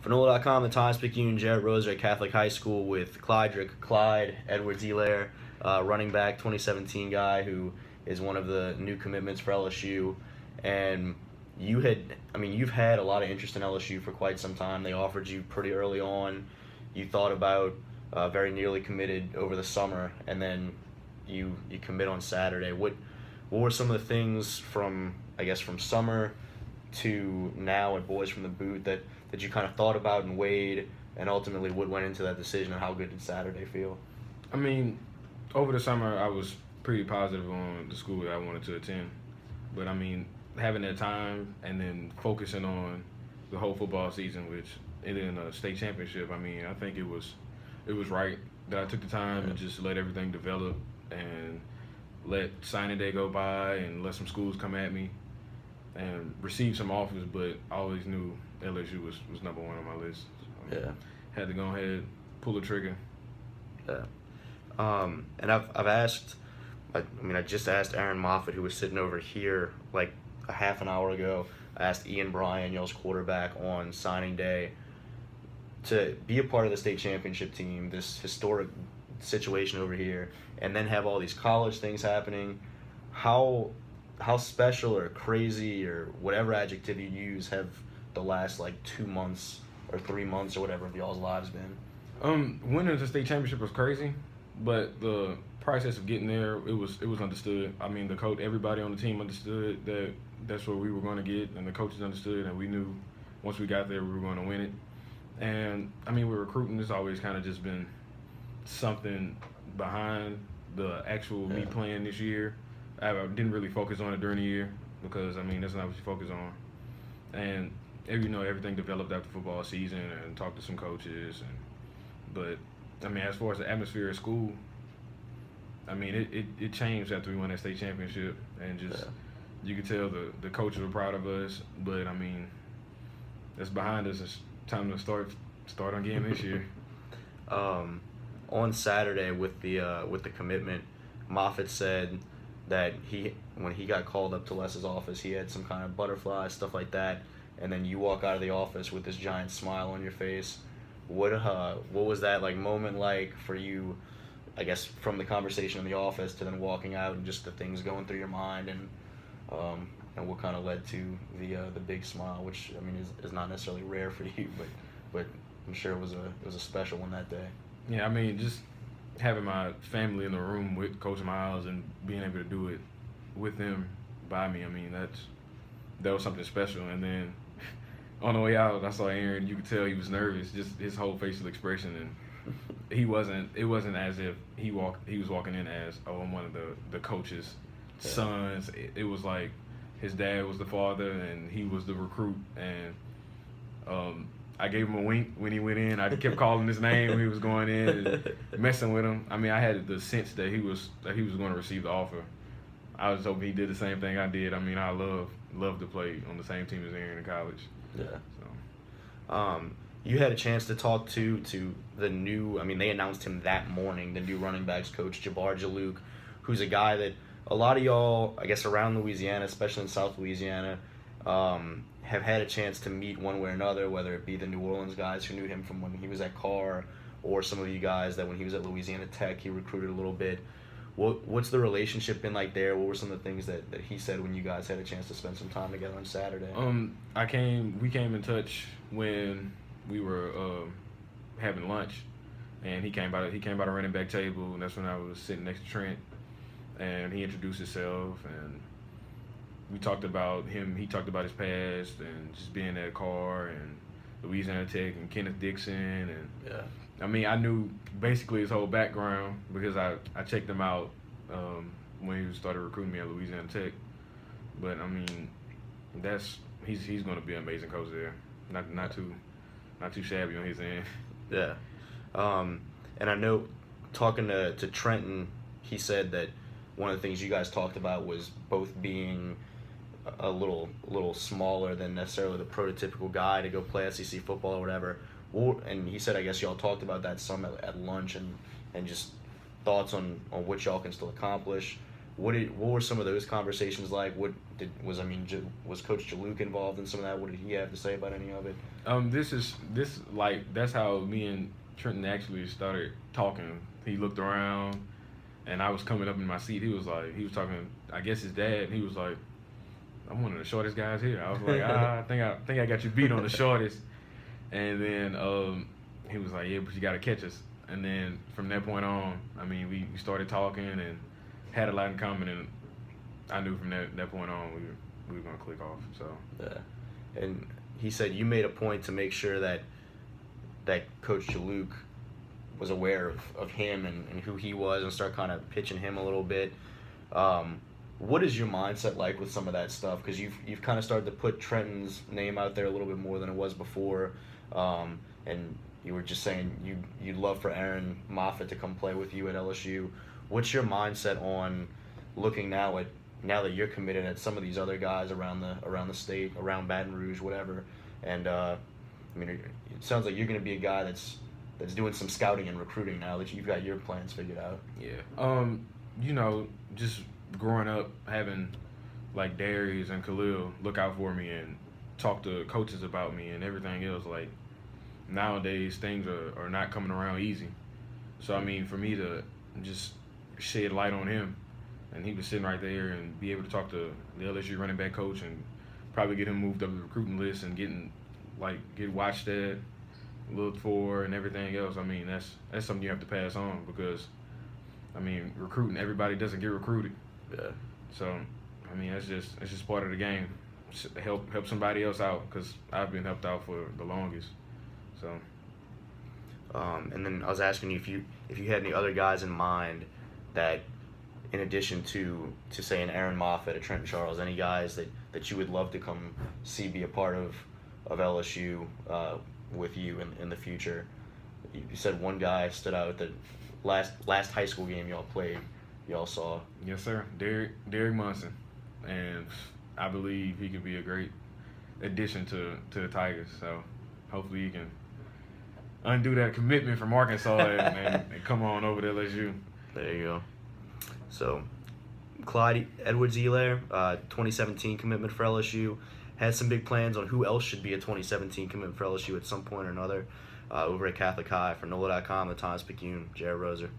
For NOLA.com, the Times picayune Jarrett Roser at Catholic High School with Clyde Edwards-Helaire, running back, 2017 guy who is one of the new commitments for LSU. And you've had a lot of interest in LSU for quite some time. They offered you pretty early on. You thought about very nearly committed over the summer, and then you commit on Saturday. What were some of the things from summer to now at Boys from the Boot that you kind of thought about and weighed, and ultimately what went into that decision, and how good did Saturday feel? I mean, over the summer I was pretty positive on the school that I wanted to attend. But I mean, having that time and then focusing on the whole football season, which ended in a state championship, I mean, I think it was right that I took the time and just let everything develop and let signing day go by and let some schools come at me and receive some offers, but I always knew LSU was number one on my list. So had to go ahead, pull the trigger. Yeah. And I've asked, I just asked Aaron Moffitt, who was sitting over here like a half an hour ago. I asked Ian Bryan, y'all's quarterback, on signing day to be a part of the state championship team, this historic situation over here, and then have all these college things happening. How special or crazy or whatever adjective you use have the last 2 months or 3 months or whatever of y'all's lives been? Winning the state championship was crazy, but the process of getting there, it was understood. I mean, the coach, everybody on the team understood that that's what we were going to get, and the coaches understood, and we knew once we got there we were going to win it. And I mean, with recruiting, it's always kind of just been something behind the actual me playing this year. I didn't really focus on it during the year because, I mean, that's not what you focus on. And everything developed after football season, and talked to some coaches. But I mean, as far as the atmosphere at school, I mean, it changed after we won that state championship, and just you could tell the coaches were proud of us. But I mean, that's behind us. It's time to start on game this year. On Saturday with the commitment, Moffitt said that when he got called up to Les's office, he had some kind of butterflies, stuff like that, and then you walk out of the office with this giant smile on your face. What was that moment like for you? I guess from the conversation in the office to then walking out and just the things going through your mind, and what kind of led to the big smile, which I mean is not necessarily rare for you, but I'm sure it was a special one that day. Yeah, I mean, just having my family in the room with Coach Miles and being able to do it with them by me, I mean, that was something special. And then on the way out, I saw Aaron. You could tell he was nervous, just his whole facial expression, and it wasn't as if he was walking in as, oh, I'm one of the coach's sons. It was like his dad was the father and he was the recruit, and I gave him a wink when he went in. I kept calling his name when he was going in and messing with him. I mean, I had the sense that he was going to receive the offer. I was hoping he did the same thing I did. I mean, I love to play on the same team as Aaron in college. Yeah. So. You had a chance to talk to the new. I mean, they announced him that morning. The new running backs coach, Jabbar Jalouk, who's a guy that a lot of y'all, I guess, around Louisiana, especially in South Louisiana, have had a chance to meet one way or another, whether it be the New Orleans guys who knew him from when he was at Carr, or some of you guys that when he was at Louisiana Tech, he recruited a little bit. What's the relationship been like there? What were some of the things that he said when you guys had a chance to spend some time together on Saturday? We came in touch when we were having lunch, and he came by the running back table, and that's when I was sitting next to Trent, and he introduced himself, and we talked about him. He talked about his past and just being at Carr and Louisiana Tech and Kenneth Dixon, and I mean, I knew basically his whole background because I checked him out when he started recruiting me at Louisiana Tech. But I mean, he's going to be an amazing coach there. Not too shabby on his end. Yeah. And I know talking to Trenton, he said that one of the things you guys talked about was both being a little smaller than necessarily the prototypical guy to go play SEC football or whatever. And he said, I guess y'all talked about that some at lunch and just thoughts on what y'all can still accomplish. what were some of those conversations like? Was Coach Jaluk involved in some of that? What did he have to say about any of it? That's how me and Trenton actually started talking. He looked around, and I was coming up in my seat. He was talking, I guess his dad. And he was like, "I'm one of the shortest guys here." I was like, I think I got you beat on the shortest. And then he was like, "Yeah, but you got to catch us." And then from that point on, I mean, we started talking and had a lot in common, and I knew from that point on we were gonna click off. So yeah, and he said you made a point to make sure that Coach Jaluk was aware of him and who he was, and start kind of pitching him a little bit. What is your mindset like with some of that stuff? Because you've kind of started to put Trenton's name out there a little bit more than it was before, and you were just saying you'd love for Aaron Moffitt to come play with you at LSU. What's your mindset on looking now that you're committed at some of these other guys around the state, around Baton Rouge, whatever? And I mean, it sounds like you're going to be a guy that's doing some scouting and recruiting now that you've got your plans figured out. Yeah. Just growing up having like Darius and Khalil look out for me and talk to coaches about me and everything else. Like nowadays, things are not coming around easy. So I mean, for me to just shed light on him, and he was sitting right there, and be able to talk to the LSU running back coach and probably get him moved up the recruiting list and get watched at, looked for, and everything else. I mean, that's something you have to pass on, because I mean, recruiting, everybody doesn't get recruited. Yeah. So I mean, it's just part of the game. Help somebody else out, because I've been helped out for the longest. So. And then I was asking you if you had any other guys in mind that, in addition to say an Aaron Moffitt, a Trenton Charles, any guys that you would love to come see be a part of LSU with you in the future. You said one guy stood out at the last high school game y'all saw. Yes, sir. Derrick Munson, and I believe he could be a great addition to the Tigers. So hopefully he can undo that commitment from Arkansas and come on over to LSU. There you go. So, Clydrick Edwards-Helaire, 2017 commitment for LSU, has some big plans on who else should be a 2017 commitment for LSU at some point or another. Over at Catholic High, for NOLA.com, the Times-Picayune, Jared Roser.